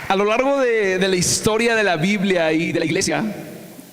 A lo largo de la historia de la Biblia y de la iglesia,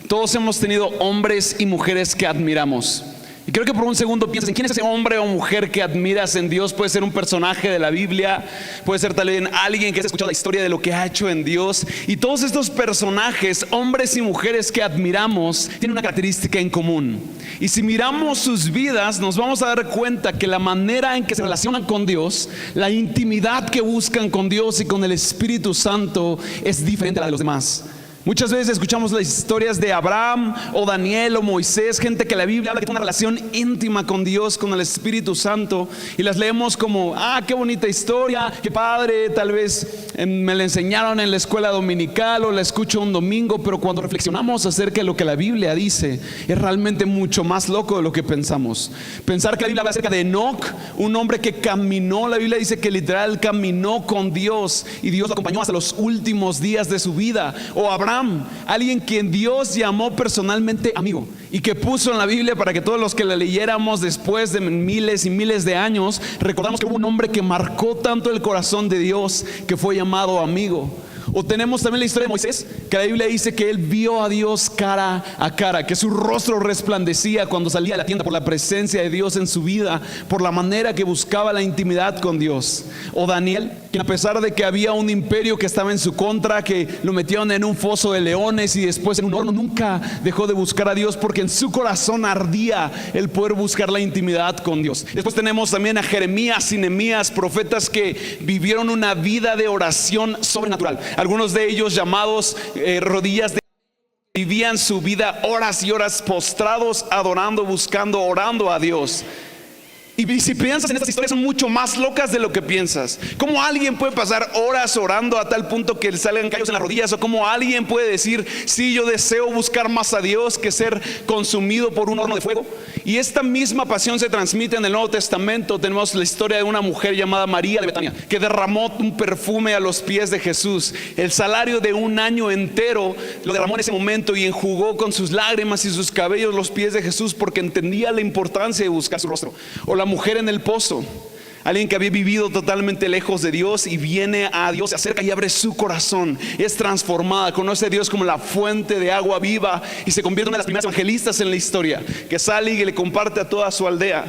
todos hemos tenido hombres y mujeres que admiramos. Y creo que por un segundo piensas en quién es ese hombre o mujer que admiras en Dios. Puede ser un personaje de la Biblia, puede ser tal vez alguien que has escuchado la historia de lo que ha hecho en Dios. Y todos estos personajes, hombres y mujeres que admiramos, tienen una característica en común. Y si miramos sus vidas, nos vamos a dar cuenta que la manera en que se relacionan con Dios, la intimidad que buscan con Dios y con el Espíritu Santo es diferente a la de los demás. Muchas veces escuchamos las historias de Abraham o Daniel o Moisés, gente que la Biblia habla que tiene una relación íntima con Dios, con el Espíritu Santo, y las leemos como, qué bonita historia, qué padre, tal vez me la enseñaron en la escuela dominical o la escucho un domingo, pero cuando reflexionamos acerca de lo que la Biblia dice, es realmente mucho más loco de lo que pensamos. Pensar que la Biblia habla acerca de Enoc, un hombre que caminó, la Biblia dice que literal caminó con Dios y Dios lo acompañó hasta los últimos días de su vida. O Abraham, alguien quien Dios llamó personalmente amigo y que puso en la Biblia para que todos los que la leyéramos después de miles y miles de años recordamos que hubo un hombre que marcó tanto el corazón de Dios que fue llamado amigo. O tenemos también la historia de Moisés, que la Biblia dice que él vio a Dios cara a cara, que su rostro resplandecía cuando salía de la tienda por la presencia de Dios en su vida, por la manera que buscaba la intimidad con Dios. O Daniel, que a pesar de que había un imperio que estaba en su contra, que lo metieron en un foso de leones y después en un horno, nunca dejó de buscar a Dios porque en su corazón ardía el poder buscar la intimidad con Dios. Después tenemos también a Jeremías y Nehemías, profetas que vivieron una vida de oración sobrenatural. Algunos de ellos llamados rodillas de vivían su vida horas y horas postrados, adorando, buscando, orando a Dios. Y si piensas en estas historias, son mucho más locas de lo que piensas. ¿Cómo alguien puede pasar horas orando a tal punto que le salgan callos en las rodillas? O cómo alguien puede decir, sí, yo deseo buscar más a Dios que ser consumido por un horno de fuego. Y esta misma pasión se transmite en el Nuevo Testamento. Tenemos la historia de una mujer llamada María de Betania, que derramó un perfume a los pies de Jesús. El salario de un año entero lo derramó en ese momento y enjugó con sus lágrimas y sus cabellos los pies de Jesús, porque entendía la importancia de buscar su rostro. O la mujer en el pozo, alguien que había vivido totalmente lejos de Dios y viene a Dios, se acerca y abre su corazón, es transformada, conoce a Dios como la fuente de agua viva y se convierte en una de las primeras evangelistas en la historia, que sale y le comparte a toda su aldea.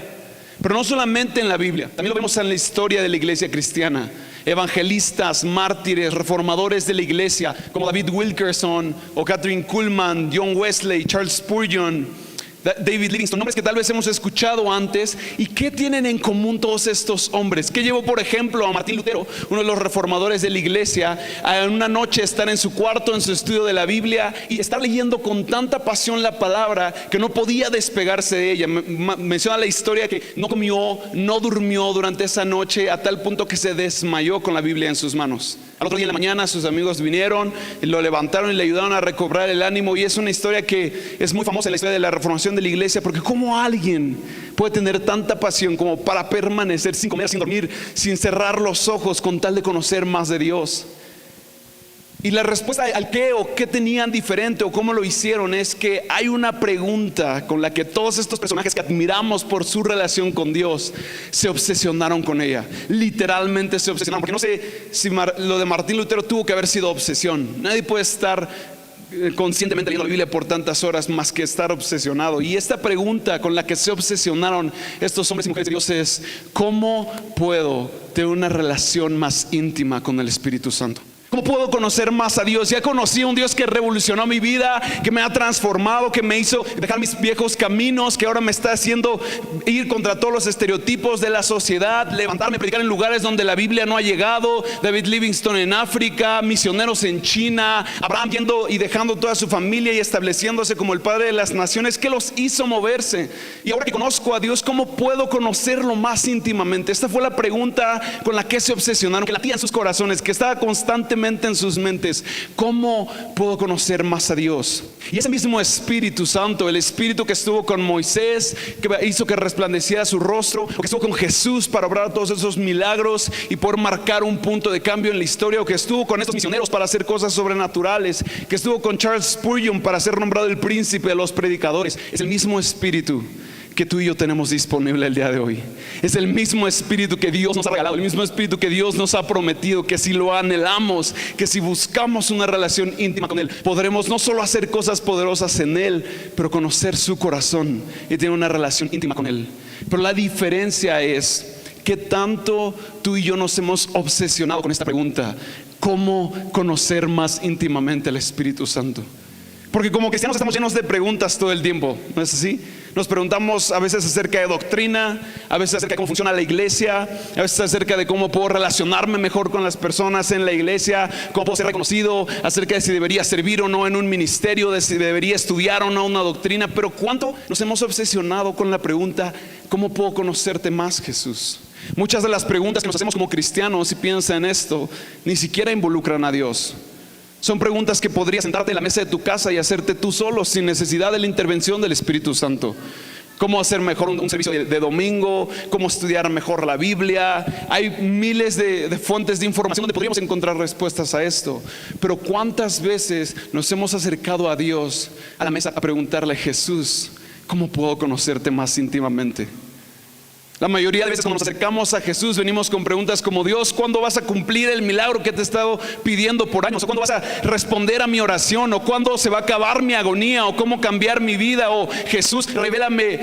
Pero no solamente en la Biblia, también lo vemos en la historia de la iglesia cristiana. Evangelistas, mártires, reformadores de la iglesia como David Wilkerson o Catherine Kuhlman, John Wesley, Charles Spurgeon, David Livingstone, nombres que tal vez hemos escuchado antes. ¿Y qué tienen en común todos estos hombres? ¿Qué llevó, por ejemplo, a Martín Lutero, uno de los reformadores de la iglesia, a una noche estar en su cuarto, en su estudio de la Biblia y estar leyendo con tanta pasión la palabra que no podía despegarse de ella? Menciona la historia que no comió, no durmió durante esa noche, a tal punto que se desmayó con la Biblia en sus manos. Al otro día en la mañana sus amigos vinieron, lo levantaron y le ayudaron a recobrar el ánimo. Y es una historia que es muy famosa en la historia de la reformación de la iglesia, porque ¿cómo alguien puede tener tanta pasión como para permanecer sin comer, sin dormir, sin cerrar los ojos con tal de conocer más de Dios? Y la respuesta al qué o qué tenían diferente o cómo lo hicieron es que hay una pregunta con la que todos estos personajes que admiramos por su relación con Dios se obsesionaron con ella. Literalmente se obsesionaron, porque no sé si lo de Martín Lutero tuvo que haber sido obsesión. Nadie puede estar conscientemente leyendo la Biblia por tantas horas más que estar obsesionado. Y esta pregunta con la que se obsesionaron estos hombres y mujeres de Dios es: ¿cómo puedo tener una relación más íntima con el Espíritu Santo? ¿Cómo puedo conocer más a Dios? Ya conocí a un Dios que revolucionó mi vida, que me ha transformado, que me hizo dejar mis viejos caminos, que ahora me está haciendo ir contra todos los estereotipos de la sociedad, levantarme, predicar en lugares donde la Biblia no ha llegado. David Livingstone en África, misioneros en China, Abraham yendo y dejando toda su familia y estableciéndose como el padre de las naciones. ¿Qué los hizo moverse? Y ahora que conozco a Dios, ¿cómo puedo conocerlo más íntimamente? Esta fue la pregunta con la que se obsesionaron, que latía en sus corazones, que estaba constantemente en sus mentes. ¿Cómo puedo conocer más a Dios? Y ese mismo Espíritu Santo, el Espíritu que estuvo con Moisés, que hizo que resplandeciera su rostro, o que estuvo con Jesús para obrar todos esos milagros y poder marcar un punto de cambio en la historia, o que estuvo con estos misioneros para hacer cosas sobrenaturales, que estuvo con Charles Spurgeon para ser nombrado el príncipe de los predicadores, es el mismo Espíritu que tú y yo tenemos disponible el día de hoy. Es el mismo Espíritu que Dios nos ha regalado, el mismo Espíritu que Dios nos ha prometido, que si lo anhelamos, que si buscamos una relación íntima con Él, podremos no solo hacer cosas poderosas en Él, pero conocer su corazón y tener una relación íntima con Él. Pero la diferencia es que tanto tú y yo nos hemos obsesionado con esta pregunta: ¿cómo conocer más íntimamente al Espíritu Santo? Porque como cristianos estamos llenos de preguntas todo el tiempo, ¿no es así? Nos preguntamos a veces acerca de doctrina, a veces acerca de cómo funciona la iglesia, a veces acerca de cómo puedo relacionarme mejor con las personas en la iglesia, cómo puedo ser reconocido, acerca de si debería servir o no en un ministerio, de si debería estudiar o no una doctrina. Pero ¿cuánto nos hemos obsesionado con la pregunta: ¿cómo puedo conocerte más, Jesús? Muchas de las preguntas que nos hacemos como cristianos, si piensan en esto, ni siquiera involucran a Dios. Son preguntas que podrías sentarte en la mesa de tu casa y hacerte tú solo, sin necesidad de la intervención del Espíritu Santo. ¿Cómo hacer mejor un servicio de domingo? ¿Cómo estudiar mejor la Biblia? Hay miles de fuentes de información donde podríamos encontrar respuestas a esto. Pero ¿cuántas veces nos hemos acercado a Dios, a la mesa, a preguntarle: Jesús, ¿cómo puedo conocerte más íntimamente? La mayoría de veces cuando nos acercamos a Jesús venimos con preguntas como: Dios, ¿cuándo vas a cumplir el milagro que te he estado pidiendo por años? ¿O cuándo vas a responder a mi oración? ¿O cuándo se va a acabar mi agonía? ¿O cómo cambiar mi vida? ¿O Jesús, revélame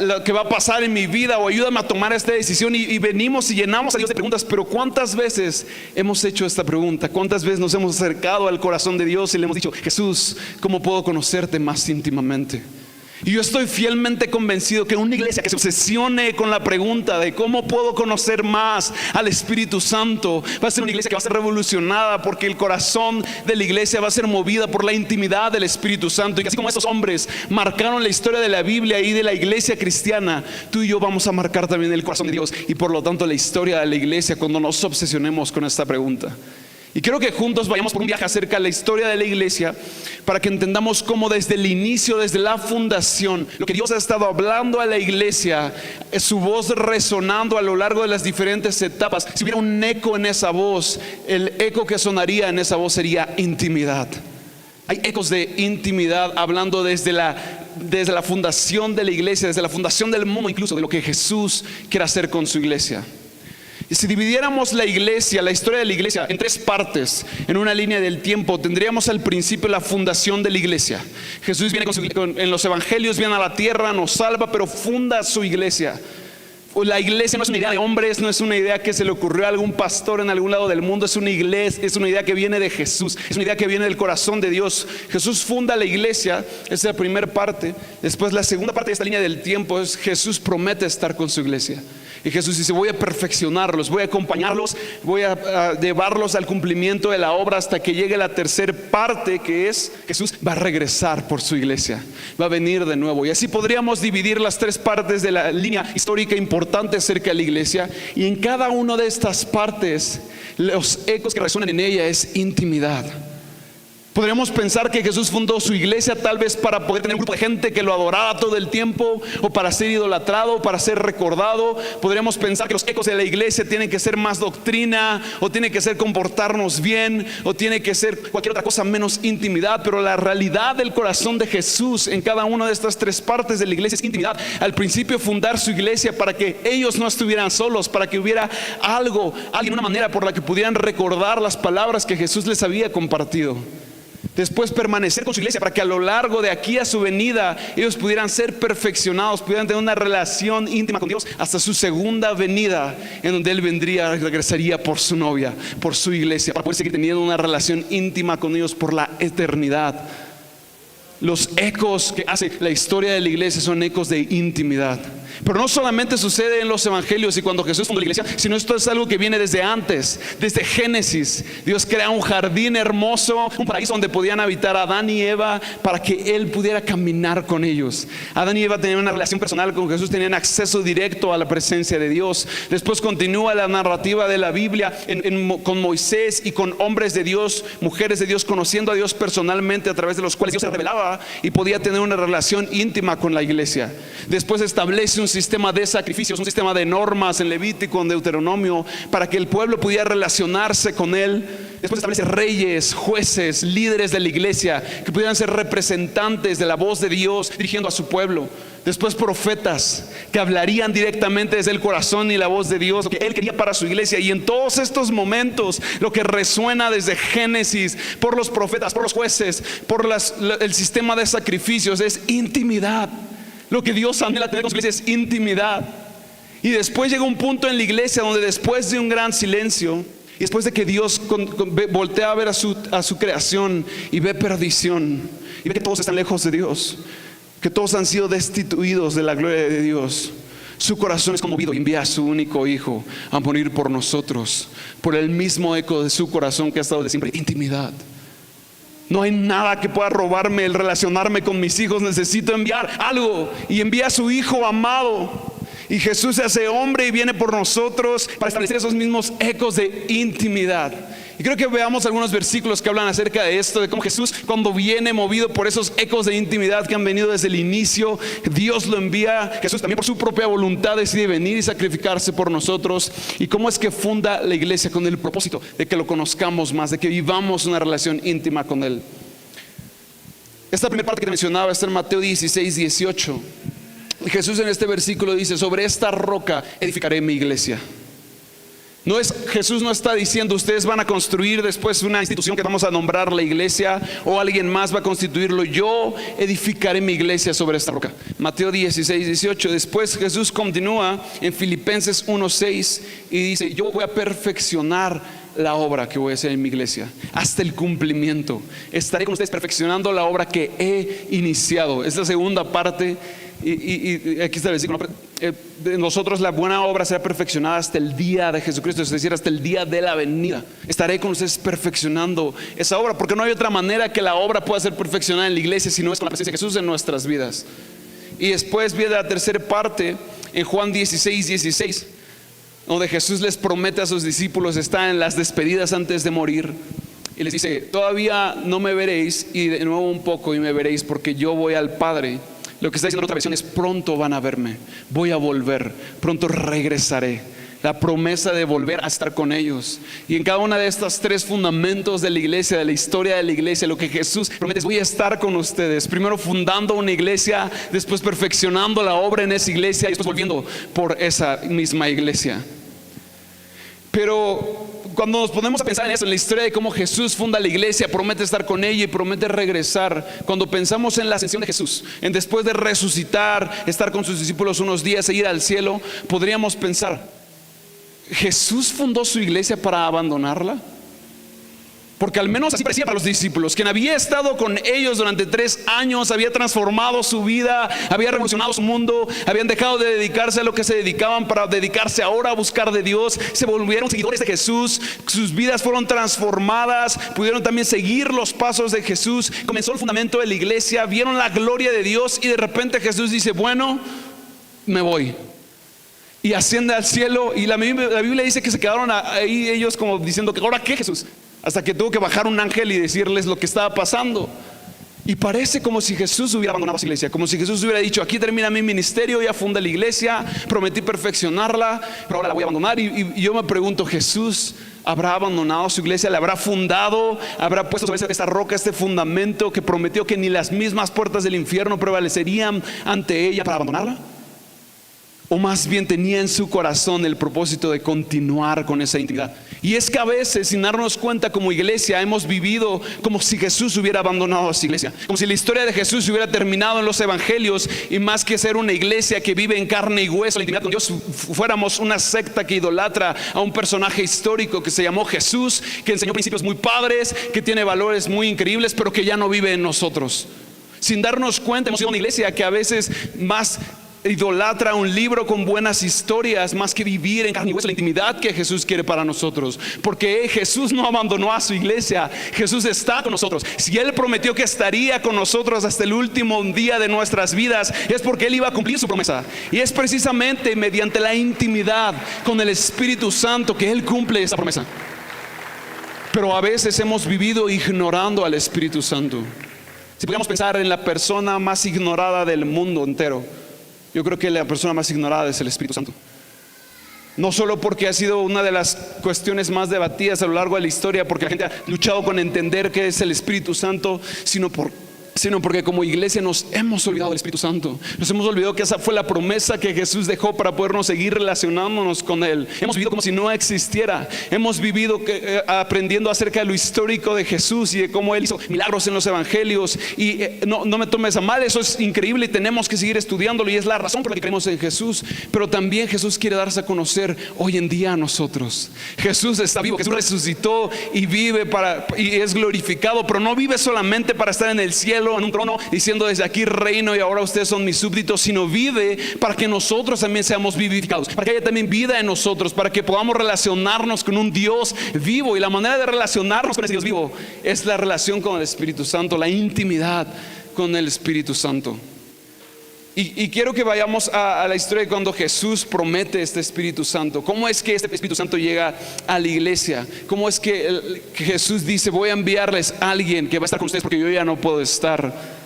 lo que va a pasar en mi vida? ¿O ayúdame a tomar esta decisión? Y venimos y llenamos a Dios de preguntas. Pero ¿cuántas veces hemos hecho esta pregunta? ¿Cuántas veces nos hemos acercado al corazón de Dios y le hemos dicho: Jesús, ¿cómo puedo conocerte más íntimamente? Y yo estoy fielmente convencido que una iglesia que se obsesione con la pregunta de cómo puedo conocer más al Espíritu Santo va a ser una iglesia que va a ser revolucionada, porque el corazón de la iglesia va a ser movida por la intimidad del Espíritu Santo. Y así como estos hombres marcaron la historia de la Biblia y de la iglesia cristiana, tú y yo vamos a marcar también el corazón de Dios y por lo tanto la historia de la iglesia cuando nos obsesionemos con esta pregunta. Y quiero que juntos vayamos por un viaje acerca de la historia de la iglesia, para que entendamos cómo desde el inicio, desde la fundación, lo que Dios ha estado hablando a la iglesia, su voz resonando a lo largo de las diferentes etapas. Si hubiera un eco en esa voz, el eco que sonaría en esa voz sería intimidad. Hay ecos de intimidad hablando desde la fundación de la iglesia, desde la fundación del mundo, incluso de lo que Jesús quiere hacer con su iglesia. Y si dividiéramos la iglesia, la historia de la iglesia, en tres partes, en una línea del tiempo, tendríamos al principio la fundación de la iglesia. Jesús viene en los evangelios, viene a la tierra, nos salva, pero funda su iglesia. La iglesia no es una idea de hombres, no es una idea que se le ocurrió a algún pastor en algún lado del mundo. Es una iglesia, es una idea que viene de Jesús, es una idea que viene del corazón de Dios. Jesús funda la iglesia, esa es la primera parte. Después la segunda parte de esta línea del tiempo es: Jesús promete estar con su iglesia. Y Jesús dice: voy a perfeccionarlos, voy a acompañarlos, voy a llevarlos al cumplimiento de la obra hasta que llegue la tercera parte, que es: Jesús va a regresar por su iglesia, va a venir de nuevo. Y así podríamos dividir las tres partes de la línea histórica importante acerca de la iglesia. Y en cada una de estas partes, los ecos que resuenan en ella es intimidad. Podríamos pensar que Jesús fundó su iglesia tal vez para poder tener un grupo de gente que lo adorara todo el tiempo, o para ser idolatrado, o para ser recordado. Podríamos pensar que los ecos de la iglesia tienen que ser más doctrina, o tiene que ser comportarnos bien, o tiene que ser cualquier otra cosa menos intimidad. Pero la realidad del corazón de Jesús en cada una de estas tres partes de la iglesia es intimidad. Al principio fundar su iglesia para que ellos no estuvieran solos, para que hubiera alguien, una manera por la que pudieran recordar las palabras que Jesús les había compartido. Después permanecer con su iglesia para que a lo largo de aquí a su venida ellos pudieran ser perfeccionados, pudieran tener una relación íntima con Dios hasta su segunda venida, en donde Él regresaría por su novia, por su iglesia, para poder seguir teniendo una relación íntima con ellos por la eternidad. Los ecos que hace la historia de la iglesia son ecos de intimidad. Pero no solamente sucede en los evangelios y cuando Jesús fundó la iglesia, sino esto es algo que viene desde antes, desde Génesis. Dios crea un jardín hermoso, un paraíso donde podían habitar Adán y Eva, para que Él pudiera caminar con ellos. Adán y Eva tenían una relación personal con Jesús, tenían acceso directo a la presencia de Dios. Después continúa la narrativa de la Biblia con Moisés y con hombres de Dios, mujeres de Dios, conociendo a Dios personalmente, a través de los cuales Dios se revelaba y podía tener una relación íntima con la iglesia. Después establece un sistema de sacrificios, un sistema de normas en Levítico, en Deuteronomio, para que el pueblo pudiera relacionarse con Él. después establece reyes, jueces, líderes de la iglesia que pudieran ser representantes de la voz de Dios dirigiendo a su pueblo. Después profetas que hablarían directamente desde el corazón y la voz de Dios, lo que Él quería para su iglesia. Y en todos estos momentos, lo que resuena desde Génesis, por los profetas, por los jueces, por el sistema de sacrificios, es intimidad. Lo que Dios anhela tener con su iglesia es intimidad. Y después llega un punto en la iglesia donde, después de un gran silencio, y después de que Dios voltea a ver a su creación y ve perdición, y ve que todos están lejos de Dios, que todos han sido destituidos de la gloria de Dios, su corazón es conmovido y envía a su único hijo a morir por nosotros, por el mismo eco de su corazón que ha estado de siempre: intimidad. No hay nada que pueda robarme el relacionarme con mis hijos. Necesito enviar algo, y envía a su hijo amado. Y Jesús se hace hombre y viene por nosotros para establecer esos mismos ecos de intimidad. Y creo que veamos algunos versículos que hablan acerca de esto, de cómo Jesús, cuando viene movido por esos ecos de intimidad que han venido desde el inicio, Dios lo envía. Jesús también por su propia voluntad decide venir y sacrificarse por nosotros. Y cómo es que funda la iglesia con el propósito de que lo conozcamos más, de que vivamos una relación íntima con Él. Esta primera parte que te mencionaba está en Mateo 16, 18. Y Jesús en este versículo dice: sobre esta roca edificaré mi iglesia. Jesús no está diciendo ustedes van a construir después una institución que vamos a nombrar la iglesia, o alguien más va a constituirlo. Yo edificaré mi iglesia sobre esta roca. Mateo 16, 18. Después Jesús continúa en Filipenses 1, 6 y dice: yo voy a perfeccionar la obra que voy a hacer en mi iglesia hasta el cumplimiento. Estaré con ustedes perfeccionando la obra que he iniciado. Es la segunda parte. Y aquí está el versículo: de nosotros la buena obra será perfeccionada hasta el día de Jesucristo, es decir, hasta el día de la venida. Estaré con ustedes perfeccionando esa obra, porque no hay otra manera que la obra pueda ser perfeccionada en la iglesia si no es con la presencia de Jesús en nuestras vidas. Y después viene la tercera parte en Juan 16, 16, donde Jesús les promete a sus discípulos, está en las despedidas antes de morir, y les dice: todavía no me veréis, y de nuevo un poco y me veréis, porque yo voy al Padre. Lo que está diciendo en otra versión es: pronto van a verme, voy a volver, pronto regresaré. La promesa de volver a estar con ellos. Y en cada una de estos tres fundamentos de la iglesia, de la historia de la iglesia, lo que Jesús promete es: voy a estar con ustedes, primero fundando una iglesia, después perfeccionando la obra en esa iglesia, y después volviendo por esa misma iglesia. Pero cuando nos ponemos a pensar en eso, en la historia de cómo Jesús funda la iglesia, promete estar con ella y promete regresar, cuando pensamos en la ascensión de Jesús, en después de resucitar, estar con sus discípulos unos días e ir al cielo, podríamos pensar: ¿Jesús fundó su iglesia para abandonarla? Porque al menos así parecía para los discípulos. Quien había estado con ellos durante 3 años, había transformado su vida, había revolucionado su mundo, habían dejado de dedicarse a lo que se dedicaban para dedicarse ahora a buscar de Dios. Se volvieron seguidores de Jesús, sus vidas fueron transformadas, pudieron también seguir los pasos de Jesús. Comenzó el fundamento de la iglesia, vieron la gloria de Dios, y de repente Jesús dice: bueno, me voy. Y asciende al cielo. Y la Biblia dice que se quedaron ahí ellos como diciendo: ¿ahora qué, Jesús? Hasta que tuvo que bajar un ángel y decirles lo que estaba pasando. Y parece como si Jesús hubiera abandonado a su iglesia, como si Jesús hubiera dicho: aquí termina mi ministerio, ya fundé la iglesia, prometí perfeccionarla, pero ahora la voy a abandonar. Y yo me pregunto: ¿Jesús habrá abandonado su iglesia? ¿La habrá fundado? ¿Habrá puesto sobre esta roca este fundamento que prometió que ni las mismas puertas del infierno prevalecerían ante ella para abandonarla? ¿O más bien tenía en su corazón el propósito de continuar con esa intimidad? Y es que a veces, sin darnos cuenta, como iglesia hemos vivido como si Jesús hubiera abandonado a su iglesia, como si la historia de Jesús hubiera terminado en los evangelios, y más que ser una iglesia que vive en carne y hueso, la intimidad con Dios, fuéramos una secta que idolatra a un personaje histórico que se llamó Jesús, que enseñó principios muy padres, que tiene valores muy increíbles, pero que ya no vive en nosotros. Sin darnos cuenta, hemos sido una iglesia que a veces más idolatra un libro con buenas historias más que vivir en carne y hueso la intimidad que Jesús quiere para nosotros. Porque Jesús no abandonó a su iglesia, Jesús está con nosotros. Si Él prometió que estaría con nosotros hasta el último día de nuestras vidas, es porque Él iba a cumplir su promesa. Y es precisamente mediante la intimidad con el Espíritu Santo que Él cumple esa promesa. Pero a veces hemos vivido ignorando al Espíritu Santo. Si pudiéramos pensar en la persona más ignorada del mundo entero, yo creo que la persona más ignorada es el Espíritu Santo. No solo porque ha sido una de las cuestiones más debatidas a lo largo de la historia, porque la gente ha luchado con entender qué es el Espíritu Santo, sino porque como iglesia nos hemos olvidado del Espíritu Santo. Nos hemos olvidado que esa fue la promesa que Jesús dejó para podernos seguir relacionándonos con Él. Hemos vivido como si no existiera. Hemos vivido aprendiendo acerca de lo histórico de Jesús y de cómo Él hizo milagros en los evangelios. Y no me tomes a mal, eso es increíble y tenemos que seguir estudiándolo, y es la razón por la que creemos en Jesús. Pero también Jesús quiere darse a conocer hoy en día a nosotros. Jesús está vivo, Jesús resucitó y vive y es glorificado, pero no vive solamente para estar en el cielo en un trono diciendo desde aquí reino y ahora ustedes son mis súbditos, sino vive para que nosotros también seamos vivificados, para que haya también vida en nosotros, para que podamos relacionarnos con un Dios vivo. Y la manera de relacionarnos con ese Dios vivo es la relación con el Espíritu Santo, la intimidad con el Espíritu Santo. Y quiero que vayamos a la historia de cuando Jesús promete este Espíritu Santo. ¿Cómo es que este Espíritu Santo llega a la iglesia? ¿Cómo es que Jesús dice: voy a enviarles a alguien que va a estar con ustedes porque yo ya no puedo estar?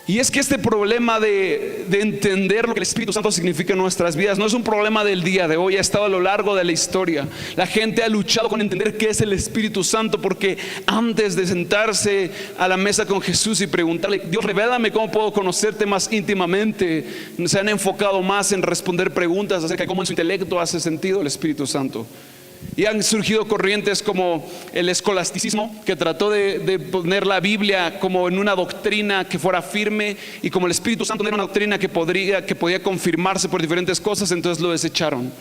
Y es que este problema de entender lo que el Espíritu Santo significa en nuestras vidas no es un problema del día de hoy, ha estado a lo largo de la historia. La gente ha luchado con entender qué es el Espíritu Santo, porque antes de sentarse a la mesa con Jesús y preguntarle: Dios, revélame cómo puedo conocerte más íntimamente, se han enfocado más en responder preguntas acerca de cómo en su intelecto hace sentido el Espíritu Santo. Y han surgido corrientes como el escolasticismo, que trató de poner la Biblia como en una doctrina que fuera firme, y como el Espíritu Santo no era una doctrina que podía confirmarse por diferentes cosas, entonces lo desecharon.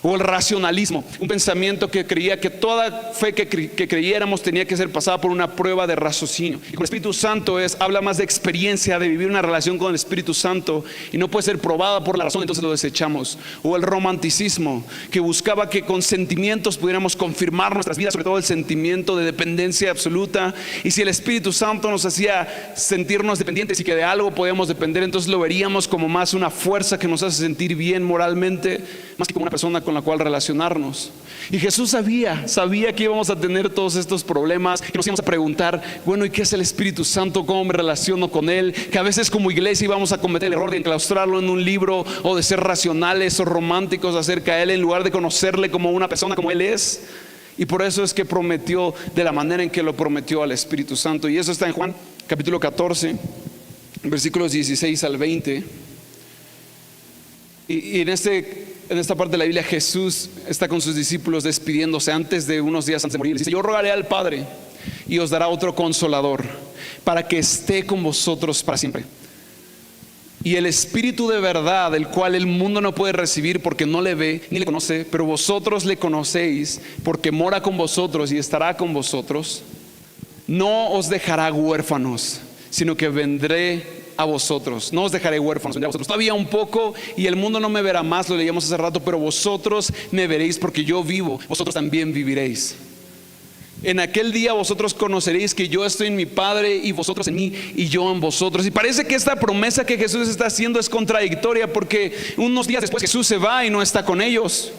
O el racionalismo, un pensamiento que creía que toda fe que creyéramos tenía que ser pasada por una prueba de raciocinio. Y con el Espíritu Santo habla más de experiencia, de vivir una relación con el Espíritu Santo, y no puede ser probada por la razón, entonces lo desechamos. O el romanticismo, que buscaba que con sentimientos pudiéramos confirmar nuestras vidas, sobre todo el sentimiento de dependencia absoluta. Y si el Espíritu Santo nos hacía sentirnos dependientes y que de algo podíamos depender, entonces lo veríamos como más una fuerza que nos hace sentir bien moralmente, más que como una persona con la cual relacionarnos. Y Jesús sabía que íbamos a tener todos estos problemas, que nos íbamos a preguntar: bueno, ¿y qué es el Espíritu Santo? ¿Cómo me relaciono con Él? Que a veces como iglesia íbamos a cometer el error de enclaustrarlo en un libro, o de ser racionales o románticos acerca de Él, en lugar de conocerle como una persona, como Él es. Y por eso es que prometió de la manera en que lo prometió al Espíritu Santo. Y eso está en Juan capítulo 14, versículos 16 al 20. Y en esta parte de la Biblia, Jesús está con sus discípulos despidiéndose unos días antes de morir. Dice: yo rogaré al Padre y os dará otro consolador, para que esté con vosotros para siempre. Y el Espíritu de verdad, el cual el mundo no puede recibir porque no le ve ni le conoce, pero vosotros le conocéis porque mora con vosotros y estará con vosotros, no os dejará huérfanos, sino que vendré a vosotros. No os dejaré huérfanos, vendré a vosotros. Todavía un poco y el mundo no me verá más, lo leíamos hace rato, pero vosotros me veréis porque yo vivo, vosotros también viviréis. En aquel día vosotros conoceréis que yo estoy en mi Padre y vosotros en mí y yo en vosotros. Y parece que esta promesa que Jesús está haciendo es contradictoria, porque unos días después Jesús se va y no está con ellos.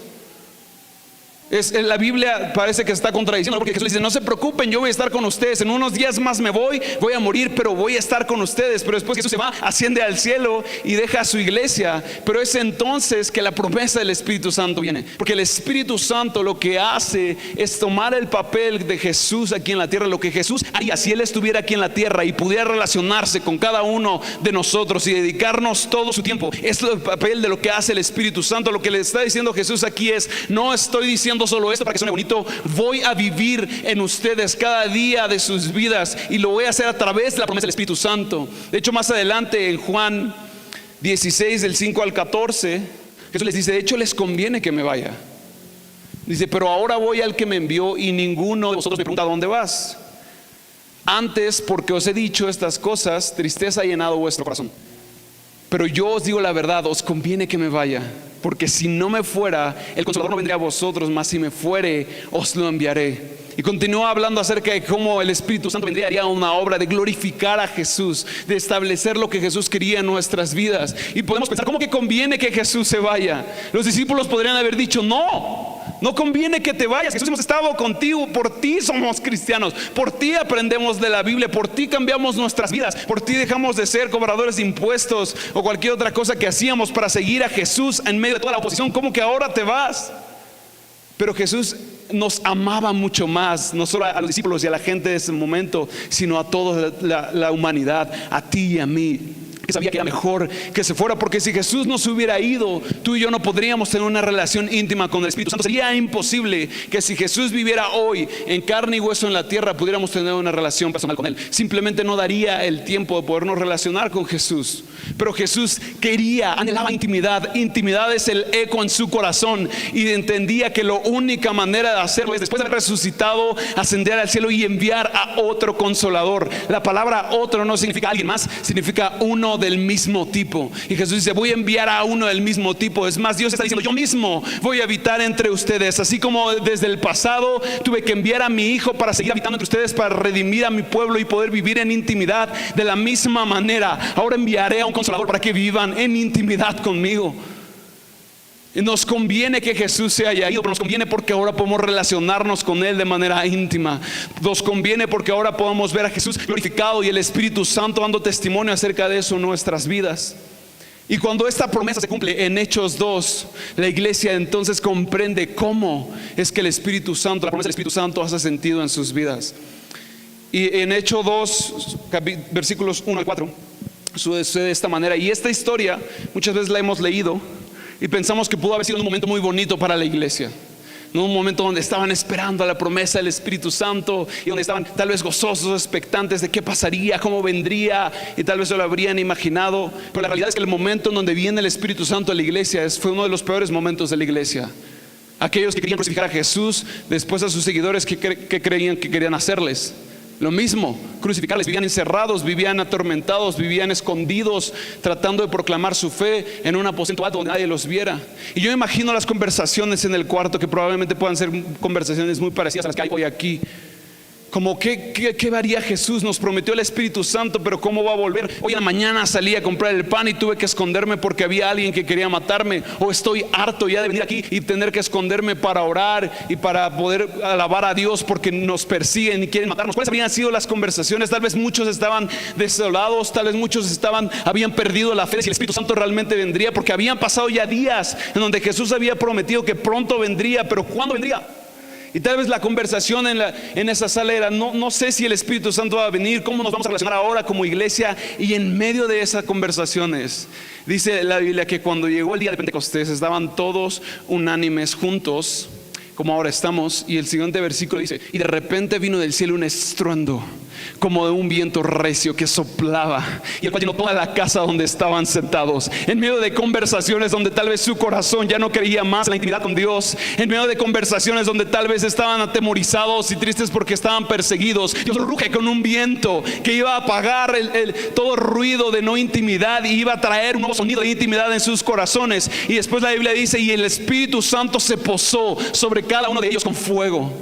En la Biblia parece que está contradiciendo, porque Jesús dice: no se preocupen, yo voy a estar con ustedes, en unos días más me voy a morir, pero voy a estar con ustedes. Pero después Jesús se va, asciende al cielo y deja a su iglesia. Pero es entonces que la promesa del Espíritu Santo viene, porque el Espíritu Santo lo que hace es tomar el papel de Jesús aquí en la tierra, lo que Jesús haría si Él estuviera aquí en la tierra y pudiera relacionarse con cada uno de nosotros y dedicarnos todo su tiempo. Es el papel de lo que hace el Espíritu Santo. Lo que le está diciendo Jesús aquí es: no estoy diciendo solo esto para que suene bonito, voy a vivir en ustedes cada día de sus vidas, y lo voy a hacer a través de la promesa del Espíritu Santo. De hecho, más adelante en Juan 16 del 5 al 14, Jesús les dice: de hecho les conviene que me vaya. Dice: pero ahora voy al que me envió y ninguno de vosotros me pregunta: ¿a dónde vas? Antes, porque os he dicho estas cosas, tristeza ha llenado vuestro corazón. Pero yo os digo la verdad, os conviene que me vaya, porque si no me fuera, el Consolador no vendría a vosotros, mas si me fuere, os lo enviaré. Y continúa hablando acerca de cómo el Espíritu Santo vendría y haría una obra de glorificar a Jesús, de establecer lo que Jesús quería en nuestras vidas. Y podemos pensar: ¿cómo que conviene que Jesús se vaya? Los discípulos podrían haber dicho: no, No conviene que te vayas. Jesús, hemos estado contigo, por ti somos cristianos, por ti aprendemos de la Biblia, por ti cambiamos nuestras vidas, por ti dejamos de ser cobradores de impuestos o cualquier otra cosa que hacíamos para seguir a Jesús en medio de toda la oposición. ¿Cómo que ahora te vas? Pero Jesús nos amaba mucho más, no solo a los discípulos y a la gente de ese momento, sino a toda la humanidad, a ti y a mí, que sabía que era mejor que se fuera, porque si Jesús no se hubiera ido, tú y yo no podríamos tener una relación íntima con el Espíritu Santo. Sería imposible que si Jesús viviera hoy en carne y hueso en la tierra, pudiéramos tener una relación personal con Él. Simplemente no daría el tiempo de podernos relacionar con Jesús. Pero Jesús anhelaba intimidad. Intimidad es el eco en su corazón, y entendía que la única manera de hacerlo es, después de haber resucitado, ascender al cielo y enviar a otro consolador. La palabra otro no significa alguien más, significa uno del mismo tipo. Y Jesús dice, voy a enviar a uno del mismo tipo. Es más, Dios está diciendo, yo mismo voy a habitar entre ustedes. Así como desde el pasado tuve que enviar a mi hijo para seguir habitando entre ustedes, para redimir a mi pueblo y poder vivir en intimidad, de la misma manera ahora enviaré a un consolador para que vivan en intimidad conmigo. Y nos conviene que Jesús se haya ido, pero nos conviene porque ahora podemos relacionarnos con Él de manera íntima. Nos conviene porque ahora podemos ver a Jesús glorificado y el Espíritu Santo dando testimonio acerca de eso en nuestras vidas. Y cuando esta promesa se cumple en Hechos 2, la iglesia entonces comprende cómo es que el Espíritu Santo, la promesa del Espíritu Santo hace sentido en sus vidas. Y en Hechos 2, versículos 1 al 4, sucede de esta manera. Y esta historia muchas veces la hemos leído y pensamos que pudo haber sido un momento muy bonito para la iglesia, ¿no? Un momento donde estaban esperando a la promesa del Espíritu Santo y donde estaban tal vez gozosos, expectantes de qué pasaría, cómo vendría, y tal vez se lo habrían imaginado. Pero la realidad es que el momento en donde viene el Espíritu Santo a la iglesia fue uno de los peores momentos de la iglesia. Aquellos que querían crucificar a Jesús, después a sus seguidores, ¿qué creían que querían hacerles? Lo mismo, crucificarles. Vivían encerrados, vivían atormentados, vivían escondidos, tratando de proclamar su fe en un aposento alto donde nadie los viera. Y yo imagino las conversaciones en el cuarto, que probablemente puedan ser conversaciones muy parecidas a las que hay hoy aquí. Como ¿qué haría Jesús? Nos prometió el Espíritu Santo, pero ¿cómo va a volver? Hoy en la mañana salí a comprar el pan y tuve que esconderme porque había alguien que quería matarme. O estoy harto ya de venir aquí y tener que esconderme para orar y para poder alabar a Dios porque nos persiguen y quieren matarnos. ¿Cuáles habrían sido las conversaciones? Tal vez muchos estaban desolados, tal vez muchos habían perdido la fe de si el Espíritu Santo realmente vendría, porque habían pasado ya días en donde Jesús había prometido que pronto vendría, pero ¿cuándo vendría? Y tal vez la conversación en esa sala era, no sé si el Espíritu Santo va a venir, cómo nos vamos a relacionar ahora como iglesia. Y en medio de esas conversaciones, dice la Biblia que cuando llegó el día de Pentecostés, estaban todos unánimes juntos, como ahora estamos. Y el siguiente versículo dice, y de repente vino del cielo un estruendo, como de un viento recio que soplaba, y el cual llenó toda la casa donde estaban sentados. En medio de conversaciones donde tal vez su corazón ya no quería más la intimidad con Dios, en medio de conversaciones donde tal vez estaban atemorizados y tristes porque estaban perseguidos, Dios ruge con un viento que iba a apagar todo ruido de no intimidad y iba a traer un nuevo sonido de intimidad en sus corazones. Y después la Biblia dice, y el Espíritu Santo se posó sobre cada uno de ellos con fuego.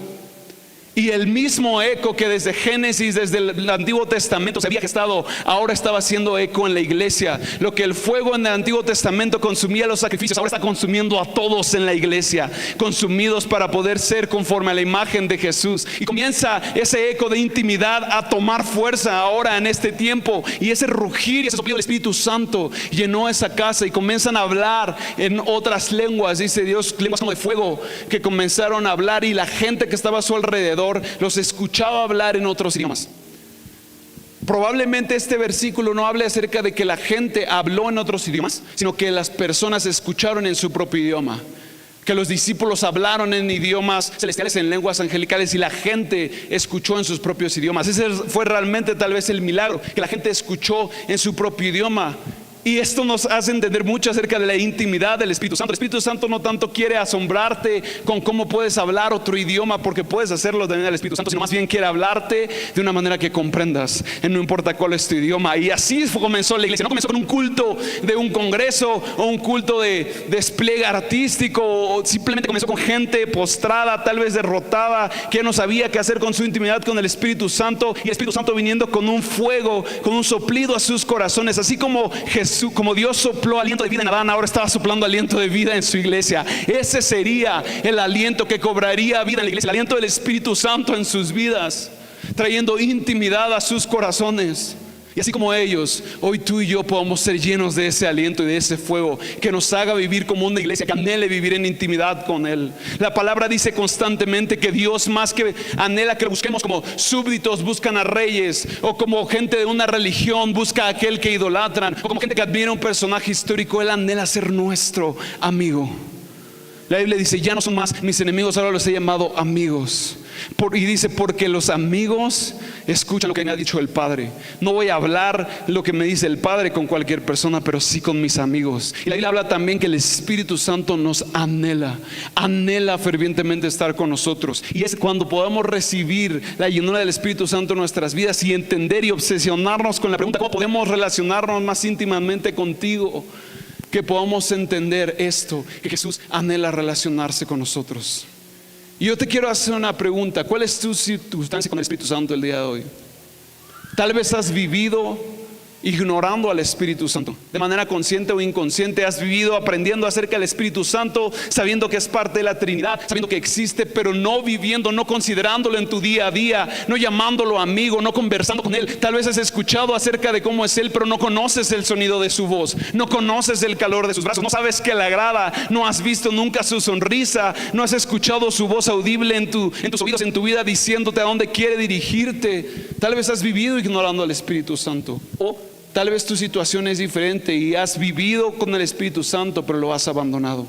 Y el mismo eco que desde Génesis, desde el Antiguo Testamento se había gestado, ahora estaba haciendo eco en la iglesia. Lo que el fuego en el Antiguo Testamento consumía los sacrificios, ahora está consumiendo a todos en la iglesia, consumidos para poder ser conforme a la imagen de Jesús. Y comienza ese eco de intimidad a tomar fuerza ahora en este tiempo. Y ese rugir y ese soplido del Espíritu Santo llenó esa casa y comienzan a hablar en otras lenguas, dice Dios, lenguas como de fuego, que comenzaron a hablar, y la gente que estaba a su alrededor los escuchaba hablar en otros idiomas. Probablemente este versículo no hable acerca de que la gente habló en otros idiomas, sino que las personas escucharon en su propio idioma. Que los discípulos hablaron en idiomas celestiales, en lenguas angelicales, y la gente escuchó en sus propios idiomas. Ese fue realmente tal vez el milagro, que la gente escuchó en su propio idioma. Y esto nos hace entender mucho acerca de la intimidad del Espíritu Santo. El Espíritu Santo no tanto quiere asombrarte con cómo puedes hablar otro idioma, porque puedes hacerlo también el Espíritu Santo, sino más bien quiere hablarte de una manera que comprendas, no importa cuál es tu idioma. Y así comenzó la iglesia. No comenzó con un culto de un congreso o un culto de despliegue artístico, o simplemente comenzó con gente postrada, tal vez derrotada, que no sabía qué hacer con su intimidad con el Espíritu Santo, y el Espíritu Santo viniendo con un fuego, con un soplido a sus corazones. Así como Jesús como Dios sopló aliento de vida en Adán, ahora estaba soplando aliento de vida en su iglesia. Ese sería el aliento que cobraría vida en la iglesia, el aliento del Espíritu Santo en sus vidas, trayendo intimidad a sus corazones. Y así como ellos, hoy tú y yo podamos ser llenos de ese aliento y de ese fuego que nos haga vivir como una iglesia que anhele vivir en intimidad con Él. La palabra dice constantemente que Dios, más que anhela que lo busquemos como súbditos buscan a reyes, o como gente de una religión busca a aquel que idolatran, o como gente que admira a un personaje histórico, Él anhela ser nuestro amigo. La Biblia dice: ya no son más mis enemigos, ahora los he llamado amigos. Y dice: porque los amigos escuchan lo que me ha dicho el Padre. No voy a hablar lo que me dice el Padre con cualquier persona, pero sí con mis amigos. Y la Biblia habla también que el Espíritu Santo nos anhela fervientemente estar con nosotros. Y es cuando podamos recibir la llenura del Espíritu Santo en nuestras vidas y entender y obsesionarnos con la pregunta: ¿cómo podemos relacionarnos más íntimamente contigo? Que podamos entender esto, que Jesús anhela relacionarse con nosotros. Y yo te quiero hacer una pregunta: ¿cuál es tu circunstancia con el Espíritu Santo el día de hoy? Tal vez has vivido ignorando al Espíritu Santo, de manera consciente o inconsciente. Has vivido aprendiendo acerca del Espíritu Santo, sabiendo que es parte de la Trinidad, sabiendo que existe, pero no viviendo, no considerándolo en tu día a día, no llamándolo amigo, no conversando con Él. Tal vez has escuchado acerca de cómo es Él, pero no conoces el sonido de su voz, no conoces el calor de sus brazos, no sabes que le agrada, no has visto nunca su sonrisa, no has escuchado su voz audible en tus oídos, en tu vida, diciéndote a dónde quiere dirigirte. Tal vez has vivido ignorando al Espíritu Santo, o tal vez tu situación es diferente y has vivido con el Espíritu Santo, pero lo has abandonado.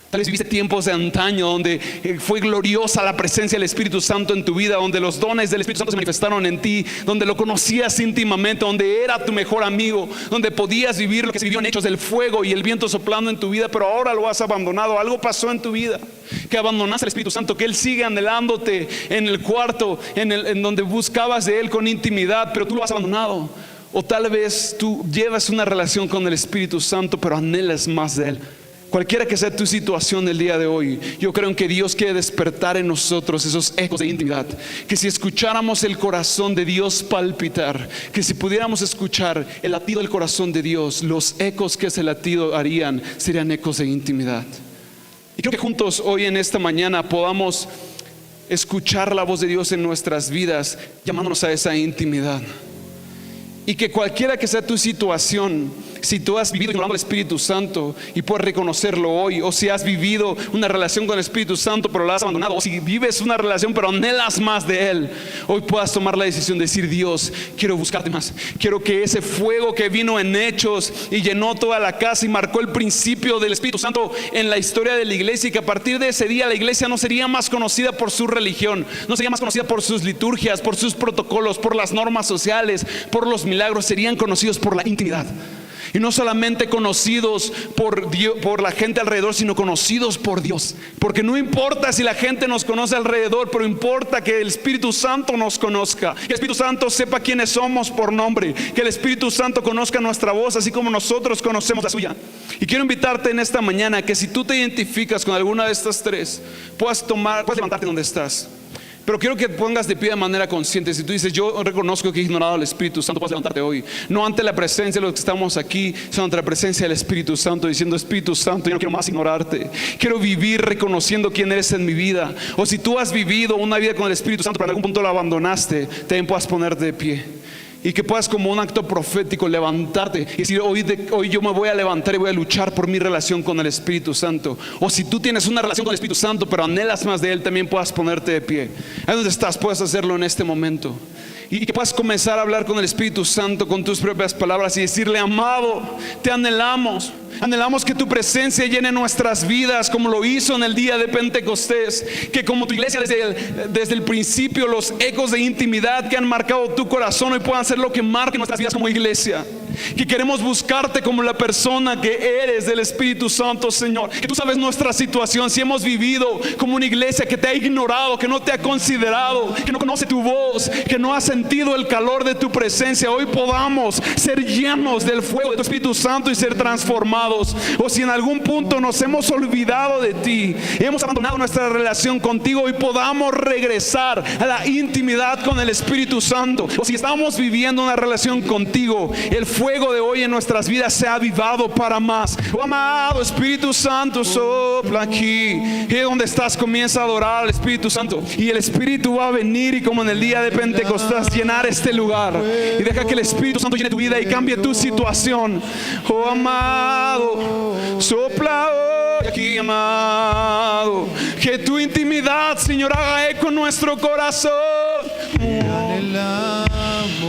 Tal vez viviste tiempos de antaño donde fue gloriosa la presencia del Espíritu Santo en tu vida, donde los dones del Espíritu Santo se manifestaron en ti, donde lo conocías íntimamente, donde era tu mejor amigo, donde podías vivir lo que se vivió en Hechos, del fuego y el viento soplando en tu vida, pero ahora lo has abandonado. Algo pasó en tu vida que abandonaste al Espíritu Santo, que Él sigue anhelándote en el cuarto, en donde buscabas de Él con intimidad, pero tú lo has abandonado. O tal vez tú llevas una relación con el Espíritu Santo, pero anhelas más de Él. Cualquiera que sea tu situación el día de hoy, yo creo que Dios quiere despertar en nosotros esos ecos de intimidad. Que si escucháramos el corazón de Dios palpitar, que si pudiéramos escuchar el latido del corazón de Dios, los ecos que ese latido harían serían ecos de intimidad. Y creo que juntos hoy en esta mañana podamos escuchar la voz de Dios en nuestras vidas, llamándonos a esa intimidad. Y que cualquiera que sea tu situación, si tú has vivido ignorando al Espíritu Santo y puedes reconocerlo hoy, o si has vivido una relación con el Espíritu Santo pero la has abandonado, o si vives una relación pero anhelas más de Él, hoy puedas tomar la decisión de decir: Dios, quiero buscarte más. Quiero que ese fuego que vino en Hechos y llenó toda la casa y marcó el principio del Espíritu Santo en la historia de la iglesia, y que a partir de ese día la iglesia no sería más conocida por su religión, no sería más conocida por sus liturgias, por sus protocolos, por las normas sociales, por los milagros, serían conocidos por la intimidad. Y no solamente conocidos por Dios, por la gente alrededor, sino conocidos por Dios. Porque no importa si la gente nos conoce alrededor, pero importa que el Espíritu Santo nos conozca, que el Espíritu Santo sepa quiénes somos por nombre, que el Espíritu Santo conozca nuestra voz así como nosotros conocemos la suya. Y quiero invitarte en esta mañana que si tú te identificas con alguna de estas tres, puedas levantarte donde estás. Pero quiero que pongas de pie de manera consciente. Si tú dices: yo reconozco que he ignorado al Espíritu Santo, puedes levantarte hoy. No ante la presencia de los que estamos aquí, sino ante la presencia del Espíritu Santo, diciendo: Espíritu Santo, yo no quiero más ignorarte. Quiero vivir reconociendo quién eres en mi vida. O si tú has vivido una vida con el Espíritu Santo, pero en algún punto lo abandonaste, también puedas ponerte de pie. Y que puedas, como un acto profético, levantarte y decir: hoy yo me voy a levantar y voy a luchar por mi relación con el Espíritu Santo. O si tú tienes una relación con el Espíritu Santo pero anhelas más de Él, también puedas ponerte de pie. Ahí donde estás, puedes hacerlo en este momento. Y que puedas comenzar a hablar con el Espíritu Santo con tus propias palabras y decirle: amado, te anhelamos. Anhelamos que tu presencia llene nuestras vidas como lo hizo en el día de Pentecostés. Que como tu iglesia desde el principio, los ecos de intimidad que han marcado tu corazón hoy puedan ser lo que marque nuestras vidas como iglesia. Que queremos buscarte como la persona que eres del Espíritu Santo, Señor. Que tú sabes nuestra situación. Si hemos vivido como una iglesia que te ha ignorado, que no te ha considerado, que no conoce tu voz, que no ha sentido el calor de tu presencia, hoy podamos ser llenos del fuego de tu Espíritu Santo y ser transformados. O si en algún punto nos hemos olvidado de ti, hemos abandonado nuestra relación contigo, hoy podamos regresar a la intimidad con el Espíritu Santo. O si estamos viviendo una relación contigo, el fuego fuego de hoy en nuestras vidas sea avivado para más. Oh, amado Espíritu Santo, sopla aquí. Y donde estás, comienza a adorar al Espíritu Santo. Y el Espíritu va a venir y como en el día de Pentecostés llenar este lugar. Y deja que el Espíritu Santo llene tu vida y cambie tu situación. Oh, amado, sopla hoy aquí, amado. Que tu intimidad, Señor, haga eco en nuestro corazón.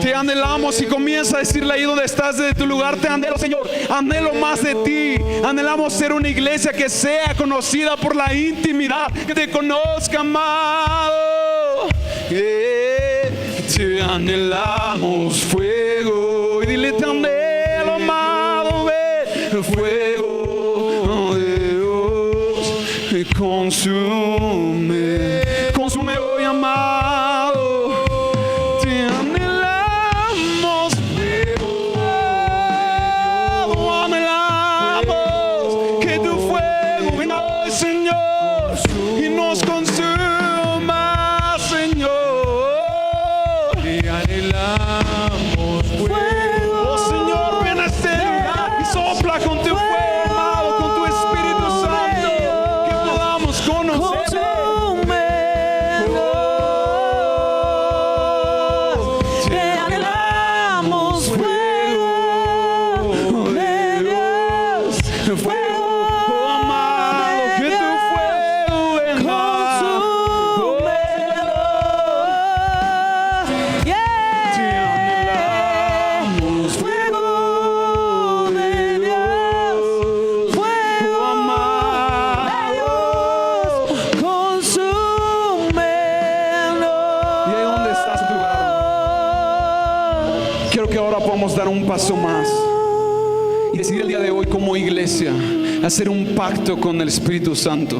Te anhelamos y comienza a decirle ahí donde estás desde tu lugar: te anhelo, Señor, anhelo más de ti. Anhelamos ser una iglesia que sea conocida por la intimidad, que te conozca, amado. Te anhelamos, fuego. Y dile: te anhelo, amado, ven, fuego de Dios, consume, consume hoy, amado. Te anhelamos, fuego, anhelamos que tu fuego venga hoy, Señor, y nos consuma, Señor. Te anhelamos, fuego. Oh, Señor, ven a este lugar y sopla con tu fuego, amado, con tu Espíritu Santo, que podamos conocer. Quiero que ahora podamos dar un paso más y decidir el día de hoy como iglesia hacer un pacto con el Espíritu Santo.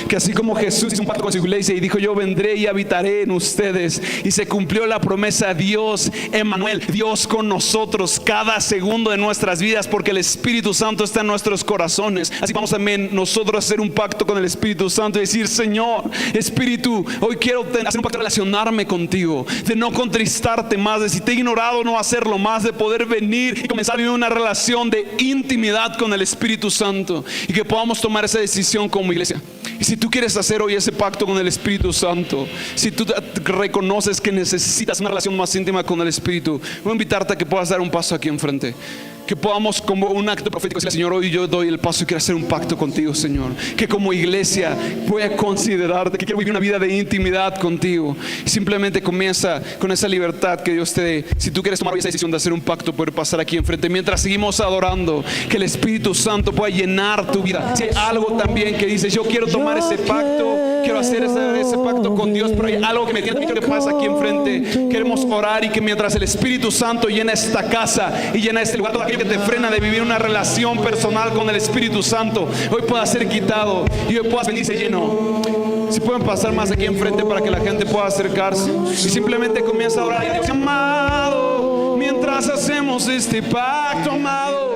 Que así como Jesús hizo un pacto con su iglesia y dijo: yo vendré y habitaré en ustedes, y se cumplió la promesa, Dios Emmanuel, Dios con nosotros cada segundo de nuestras vidas, porque el Espíritu Santo está en nuestros corazones. Así vamos también nosotros a hacer un pacto con el Espíritu Santo y decir: Señor Espíritu, hoy quiero hacer un pacto de relacionarme contigo, de no contristarte más, de si te he ignorado no hacerlo más, de poder venir y comenzar a vivir una relación de intimidad con el Espíritu Santo, y que podamos tomar esa decisión como iglesia. Y si tú quieres hacer hoy ese pacto con el Espíritu Santo, si tú reconoces que necesitas una relación más íntima con el Espíritu, voy a invitarte a que puedas dar un paso aquí enfrente. Que podamos, como un acto profético, decirle: Señor, hoy yo doy el paso y quiero hacer un pacto contigo, Señor. Que como iglesia voy a considerarte, que quiero vivir una vida de intimidad contigo. Y simplemente comienza con esa libertad que Dios te dé. Si tú quieres tomar esa decisión de hacer un pacto, poder pasar aquí enfrente mientras seguimos adorando, que el Espíritu Santo pueda llenar tu vida. Si hay algo también que dices: yo quiero tomar ese pacto, quiero hacer ese pacto con Dios, pero hay algo que me tiene que pasar aquí enfrente. Queremos orar y que mientras el Espíritu Santo llena esta casa y llena este lugar, todo aquello que te frena de vivir una relación personal con el Espíritu Santo, hoy pueda ser quitado y hoy puedas venirse lleno. Si pueden pasar más aquí enfrente para que la gente pueda acercarse y simplemente comienza a orar: Dios amado, mientras hacemos este pacto, amado,